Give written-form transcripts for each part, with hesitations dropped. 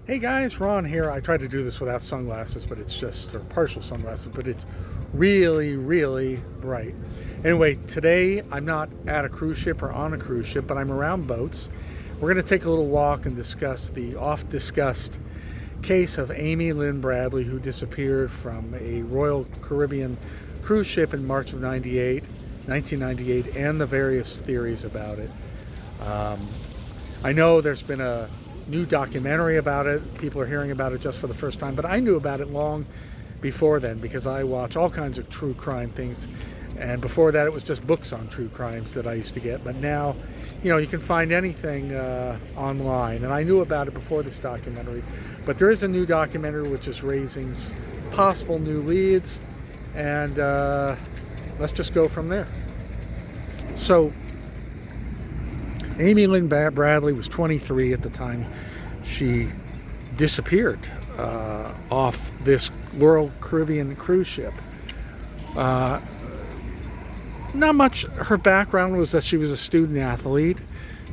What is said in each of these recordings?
Hey guys, Ron here. I tried to do this without sunglasses, but it's just, or partial sunglasses, but it's really, really bright. Anyway, today I'm not at a cruise ship or on a cruise ship, but I'm around boats. We're going to take a little walk and discuss the oft discussed case of Amy Lynn Bradley, who disappeared from a Royal Caribbean cruise ship in March of 1998, and the various theories about it. Um, I know there's been a new documentary about it. People are hearing about it just for the first time, but I knew about it long before then because I watch all kinds of true crime things. And before that, it was just books on true crimes that I used to get. But now, you can find anything online. And I knew about it before this documentary. But there is a new documentary which is raising possible new leads. And let's just go from there. So, Amy Lynn Bradley was 23 at the time she disappeared off this Royal Caribbean cruise ship. Not much. Her background was that she was a student athlete.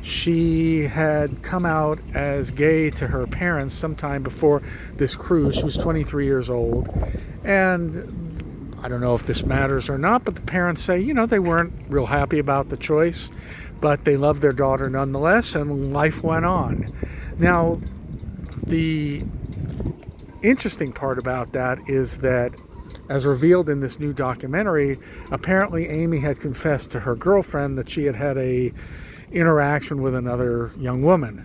She had come out as gay to her parents sometime before this cruise. She was 23 years old. And I don't know if this matters or not, but the parents say, they weren't real happy about the choice. But they loved their daughter nonetheless, and life went on. Now, the interesting part about that is that, as revealed in this new documentary, apparently Amy had confessed to her girlfriend that she had had a interaction with another young woman,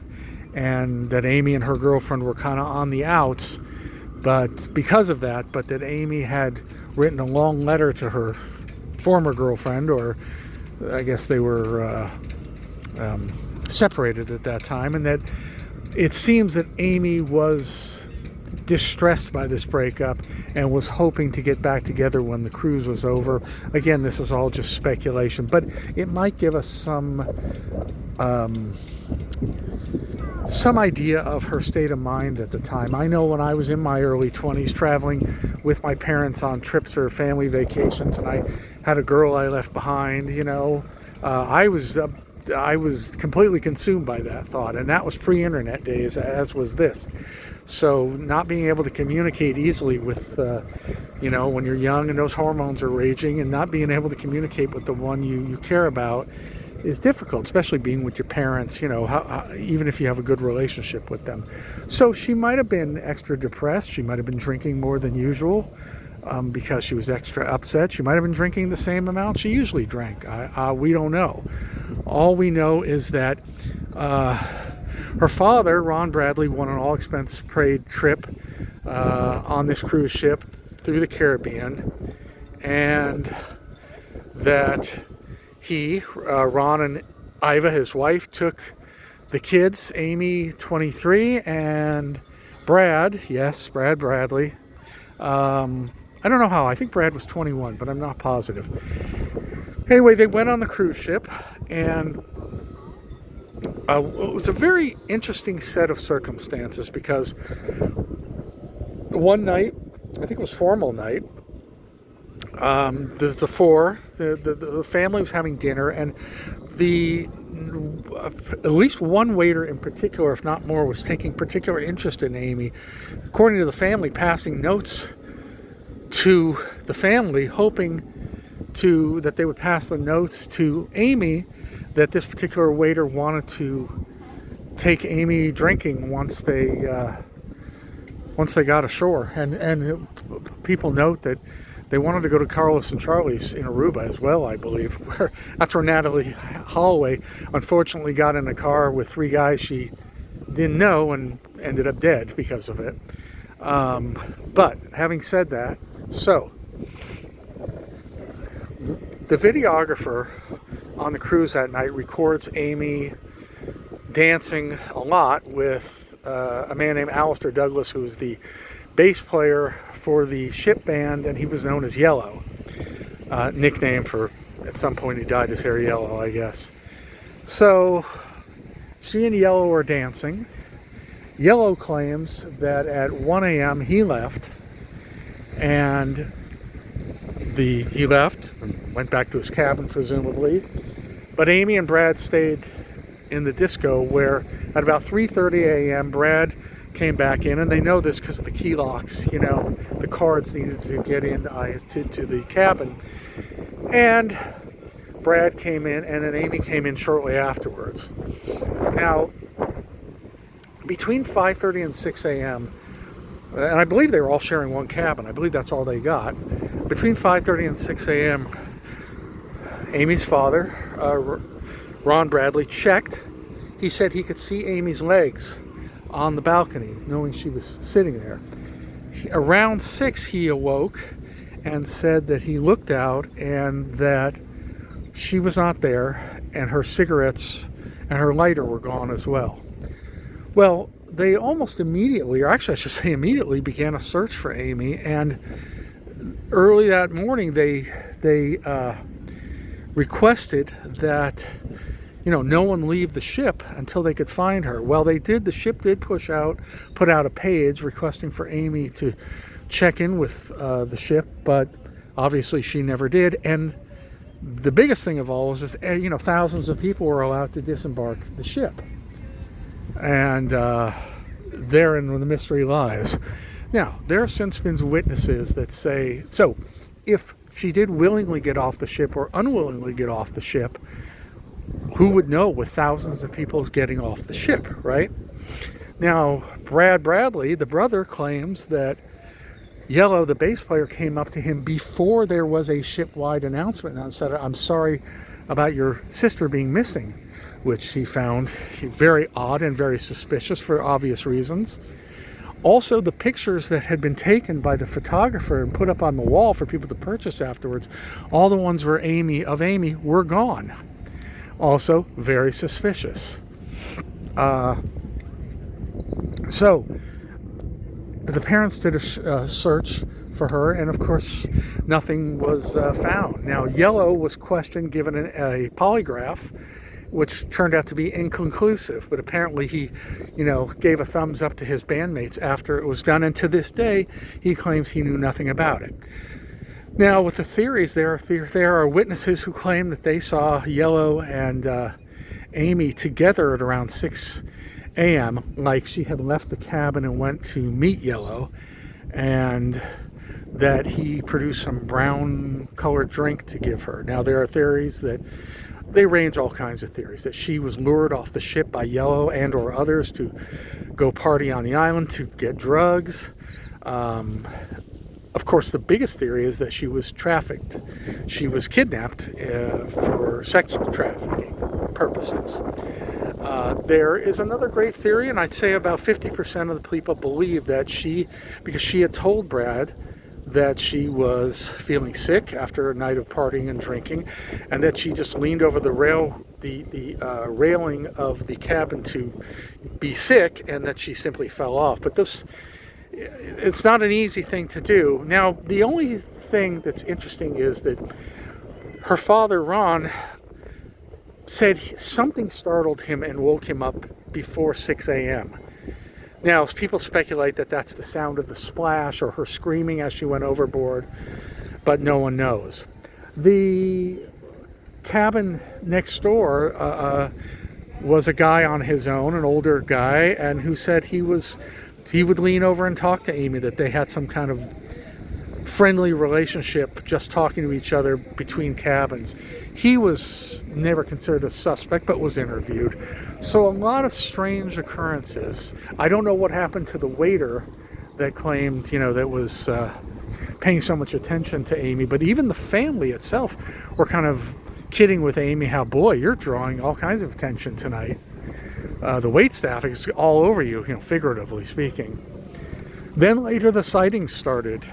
and that Amy and her girlfriend were kind of on the outs, but because of that, but that Amy had written a long letter to her former girlfriend, or I guess they were separated at that time, and that it seems that Amy was distressed by this breakup and was hoping to get back together when the cruise was over. Again, this is all just speculation, but it might give us some idea of her state of mind at the time. I know when I was in my early 20s traveling with my parents on trips or family vacations, and I had a girl I left behind, I was completely consumed by that thought, and that was pre-internet days, as was this. So not being able to communicate easily with, when you're young and those hormones are raging, and not being able to communicate with the one you care about is difficult, especially being with your parents, even if you have a good relationship with them. So she might have been extra depressed. She might have been drinking more than usual because she was extra upset. She might have been drinking the same amount she usually drank. We don't know. All we know is that her father, Ron Bradley, won an all-expense-paid trip on this cruise ship through the Caribbean, and that he, Ron, and Iva, his wife, took the kids, Amy, 23, and Brad, yes, Brad Bradley. I don't know how. I think Brad was 21, but I'm not positive. Anyway, they went on the cruise ship, and it was a very interesting set of circumstances because one night, I think it was formal night, the family was having dinner, and at least one waiter in particular, if not more, was taking particular interest in Amy. According to the family, passing notes to the family, hoping that they would pass the notes to Amy, that this particular waiter wanted to take Amy drinking once they got ashore. And people note that they wanted to go to Carlos and Charlie's in Aruba as well, I believe, where that's where Natalie Holloway unfortunately got in a car with three guys she didn't know and ended up dead because of it. But having said that, so the videographer on the cruise that night records Amy dancing a lot with a man named Alistair Douglas, who was the bass player for the ship band, and he was known as Yellow, nickname for, at some point he dyed his hair yellow, I guess. So she and Yellow are dancing. Yellow claims that at 1 a.m. he left, and he left and went back to his cabin, presumably. But Amy and Brad stayed in the disco, where at about 3:30 a.m. Brad came back in, and they know this because of the key locks, you know, the cards needed to get in to the cabin. And Brad came in, and then Amy came in shortly afterwards. Now, between 5:30 and 6 a.m., and I believe they were all sharing one cabin. I believe that's all they got. Between 5:30 and 6 a.m., Amy's father, Ron Bradley, checked. He said he could see Amy's legs on the balcony, knowing she was sitting there. Around 6, he awoke and said that he looked out and that she was not there, and her cigarettes and her lighter were gone as well. Well, they almost immediately, or actually I should say immediately, began a search for Amy, and early that morning they requested that, you know, no one leave the ship until they could find her. Well, they did. The ship did put out a page requesting for Amy to check in with the ship, but obviously she never did. And the biggest thing of all was, you know, thousands of people were allowed to disembark the ship, and therein the mystery lies. Now, there have since been witnesses that say, so if she did willingly get off the ship or unwillingly get off the ship, who would know with thousands of people getting off the ship, right? Now, Brad Bradley, the brother, claims that Yellow, the bass player, came up to him before there was a ship-wide announcement and said, "I'm sorry about your sister being missing," which he found very odd and very suspicious for obvious reasons. Also, the pictures that had been taken by the photographer and put up on the wall for people to purchase afterwards, all the ones where Amy were gone. Also, very suspicious. So, the parents did a search for her, and of course, nothing was found. Now, Yellow was questioned, given a polygraph, which turned out to be inconclusive, but apparently he, you know, gave a thumbs up to his bandmates after it was done, and to this day, he claims he knew nothing about it. Now, with the theories, there are witnesses who claim that they saw Yellow and Amy together at around 6 a.m., like she had left the cabin and went to meet Yellow, and that he produced some brown-colored drink to give her. Now, there are theories that they range all kinds of theories, that she was lured off the ship by Yellow and or others to go party on the island to get drugs. Of course, the biggest theory is that she was trafficked. She was kidnapped for sexual trafficking purposes. There is another great theory, and I'd say about 50% of the people believe that because she had told Brad that she was feeling sick after a night of partying and drinking, and that she just leaned over the railing of the cabin to be sick, and that she simply fell off. But it's not an easy thing to do. Now, the only thing that's interesting is that her father, Ron, said something startled him and woke him up before 6 a.m. Now, people speculate that that's the sound of the splash or her screaming as she went overboard, but no one knows. The cabin next door was a guy on his own, an older guy, and who said he would lean over and talk to Amy, that they had some kind of friendly relationship, just talking to each other between cabins. He was never considered a suspect, but was interviewed. So a lot of strange occurrences. I don't know what happened to the waiter that claimed, you know, that was paying so much attention to Amy, but even the family itself were kind of kidding with Amy how, boy, you're drawing all kinds of attention tonight. The wait staff is all over you, you know, figuratively speaking. Then later the sightings started.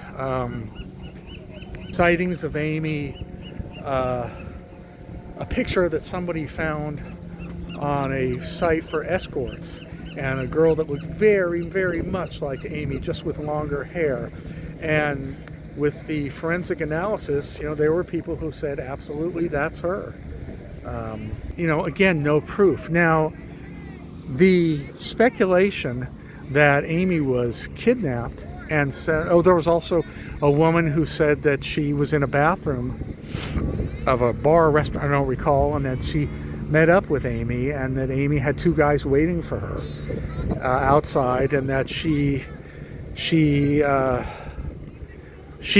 Sightings of Amy, a picture that somebody found on a site for escorts, and a girl that looked very, very much like Amy, just with longer hair. And with the forensic analysis, you know, there were people who said, absolutely, that's her. You know, again, no proof. Now, the speculation that Amy was kidnapped and said, there was also a woman who said that she was in a bathroom of a bar or restaurant, I don't recall, and that she met up with Amy, and that Amy had two guys waiting for her outside, and that she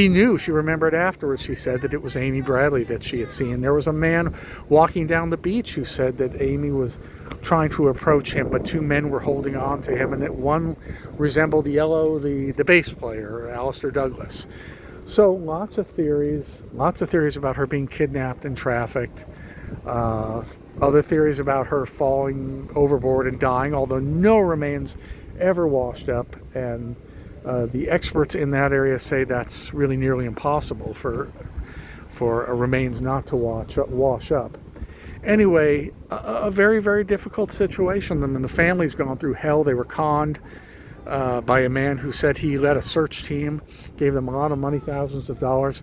knew, she remembered afterwards, she said that it was Amy Bradley that she had seen. There was a man walking down the beach who said that Amy was trying to approach him, but two men were holding on to him, and that one resembled Yellow, the bass player, Alistair Douglas. So lots of theories about her being kidnapped and trafficked. Other theories about her falling overboard and dying, although no remains ever washed up, and the experts in that area say that's really nearly impossible for remains not to wash up. Anyway, a very, very difficult situation. I mean, the family's gone through hell. They were conned by a man who said he led a search team, gave them a lot of money, thousands of dollars,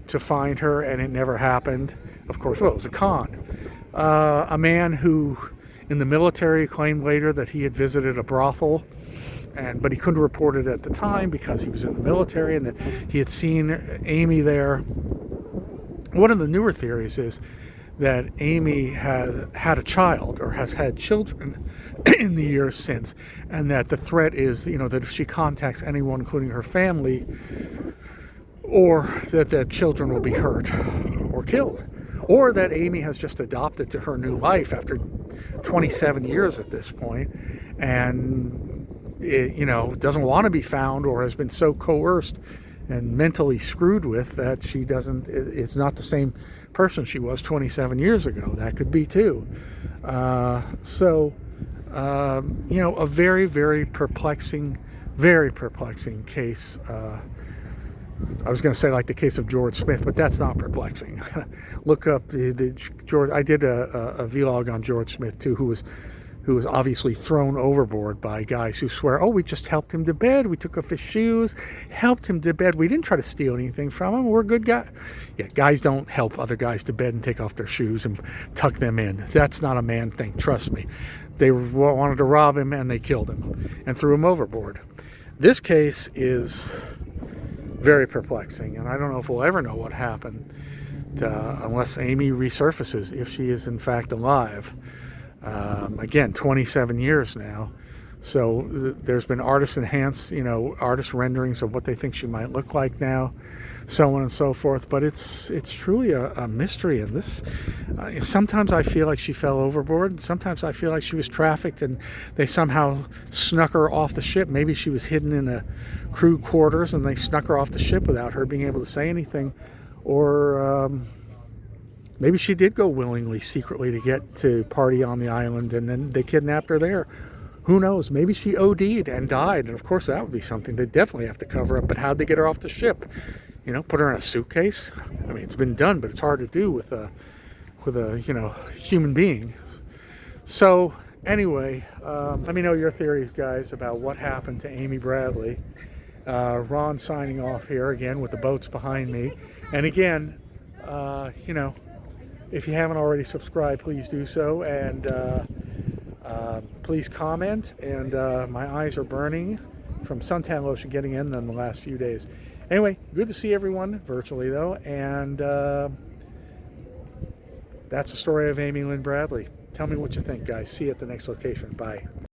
to find her, and it never happened. Of course, well, it was a con. A man who, in the military, claimed later that he had visited a brothel, but he couldn't report it at the time because he was in the military, and that he had seen Amy there. One of the newer theories is that Amy had a child, or has had children in the years since, and that the threat is, that if she contacts anyone, including her family, or that children will be hurt or killed, or that Amy has just adopted to her new life after 27 years at this point, and doesn't want to be found, or has been so coerced and mentally screwed with that it's not the same person she was 27 years ago. That could be too. A very, very perplexing case. I was going to say like the case of George Smith, but that's not perplexing. Look up the George. I did a vlog on George Smith too, who was obviously thrown overboard by guys who swear, oh, we just helped him to bed. We took off his shoes, helped him to bed. We didn't try to steal anything from him. We're a good guy. Yeah, guys don't help other guys to bed and take off their shoes and tuck them in. That's not a man thing, trust me. They wanted to rob him, and they killed him and threw him overboard. This case is very perplexing, and I don't know if we'll ever know what happened unless Amy resurfaces, if she is in fact alive. Again, 27 years now. So there's been artist renderings of what they think she might look like now, so on and so forth. But it's truly a mystery. And this, sometimes I feel like she fell overboard, and sometimes I feel like she was trafficked and they somehow snuck her off the ship. Maybe she was hidden in a crew quarters and they snuck her off the ship without her being able to say anything, or maybe she did go willingly, secretly, to get to party on the island, and then they kidnapped her there. Who knows? Maybe she OD'd and died, and of course that would be something they definitely have to cover up. But how'd they get her off the ship? Put her in a suitcase? I mean, it's been done, but it's hard to do with a human being. So anyway, let me know your theories, guys, about what happened to Amy Bradley. Ron signing off here again with the boats behind me, and again, if you haven't already subscribed, please do so, and please comment. And my eyes are burning from suntan lotion getting in them the last few days. Anyway, good to see everyone, virtually though, and that's the story of Amy Lynn Bradley. Tell me what you think, guys. See you at the next location. Bye.